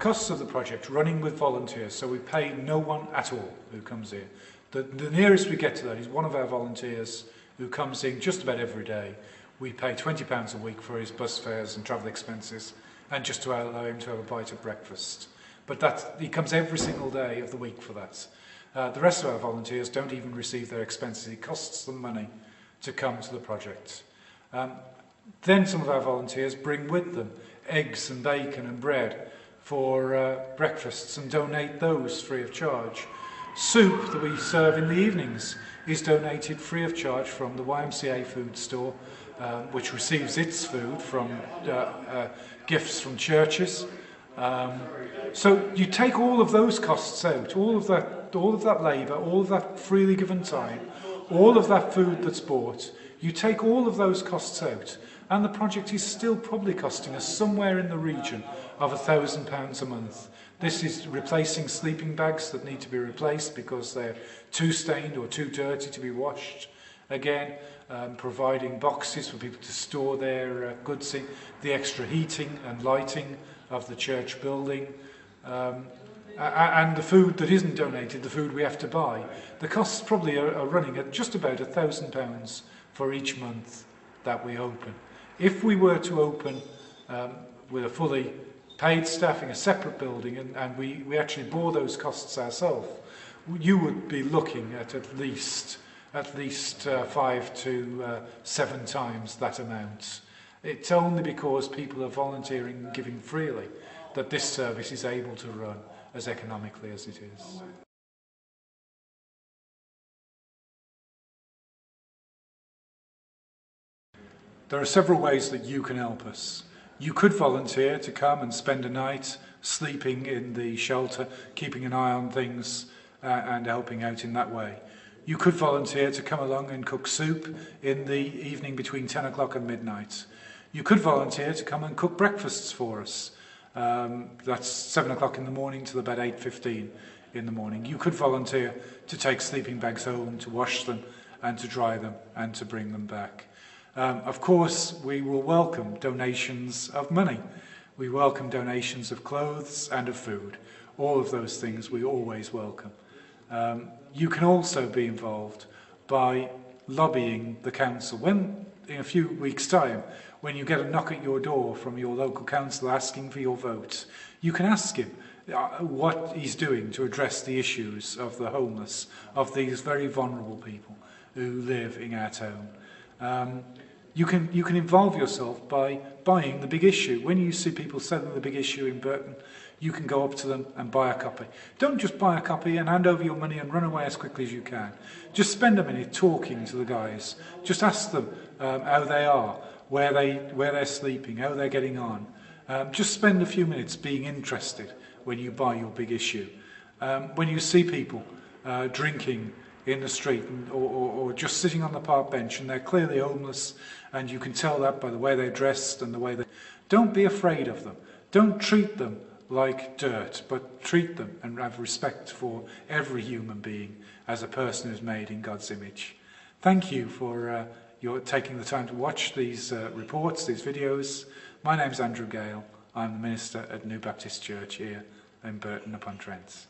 costs of the project running with volunteers, so we pay no one at all who comes here. The nearest we get to that is one of our volunteers who comes in just about every day. We pay £20 a week for his bus fares and travel expenses, and just to allow him to have a bite of breakfast. But he comes every single day of the week for that. The rest of our volunteers don't even receive their expenses. It costs them money to come to the project. Then some of our volunteers bring with them eggs and bacon and bread for breakfasts and donate those free of charge. Soup that we serve in the evenings is donated free of charge from the YMCA food store, which receives its food from gifts from churches. So you take all of those costs out, all of that labour, all of that freely given time, all of that food that's bought, you take all of those costs out, and the project is still probably costing us somewhere in the region of £1,000 a month. This is replacing sleeping bags that need to be replaced because they're too stained or too dirty to be washed. Again, providing boxes for people to store their goods in, the extra heating and lighting of the church building, and the food that isn't donated, the food we have to buy. The costs probably are running at just about £1,000 for each month that we open. If we were to open with a fully paid staffing, a separate building, and we actually bore those costs ourselves, you would be looking at least 5 to 7 times that amount. It's only because people are volunteering and giving freely that this service is able to run as economically as it is. There are several ways that you can help us. You could volunteer to come and spend a night sleeping in the shelter, keeping an eye on things and helping out in that way. You could volunteer to come along and cook soup in the evening between 10 o'clock and midnight. You could volunteer to come and cook breakfasts for us. That's 7 o'clock in the morning till about 8:15 in the morning. You could volunteer to take sleeping bags home, to wash them and to dry them and to bring them back. Of course, we will welcome donations of money. We welcome donations of clothes and of food. All of those things we always welcome. You can also be involved by lobbying the council. When, in a few weeks' time, when you get a knock at your door from your local council asking for your vote, you can ask him what he's doing to address the issues of the homeless, of these very vulnerable people who live in our town. You can involve yourself by buying the big issue. When you see people selling the big issue in Burton, you can go up to them and buy a copy. Don't just buy a copy and hand over your money and run away as quickly as you can. Just spend a minute talking to the guys. Just ask them how they are, where they're sleeping, how they're getting on. Just spend a few minutes being interested when you buy your big issue. When you see people drinking in the street or just sitting on the park bench and they're clearly homeless, and you can tell that by the way they're dressed and the way they... Don't be afraid of them. Don't treat them like dirt, but treat them and have respect for every human being as a person who's made in God's image. Thank you for your taking the time to watch these reports, these videos. My name's Andrew Gale. I'm the minister at New Baptist Church here in Burton upon Trent.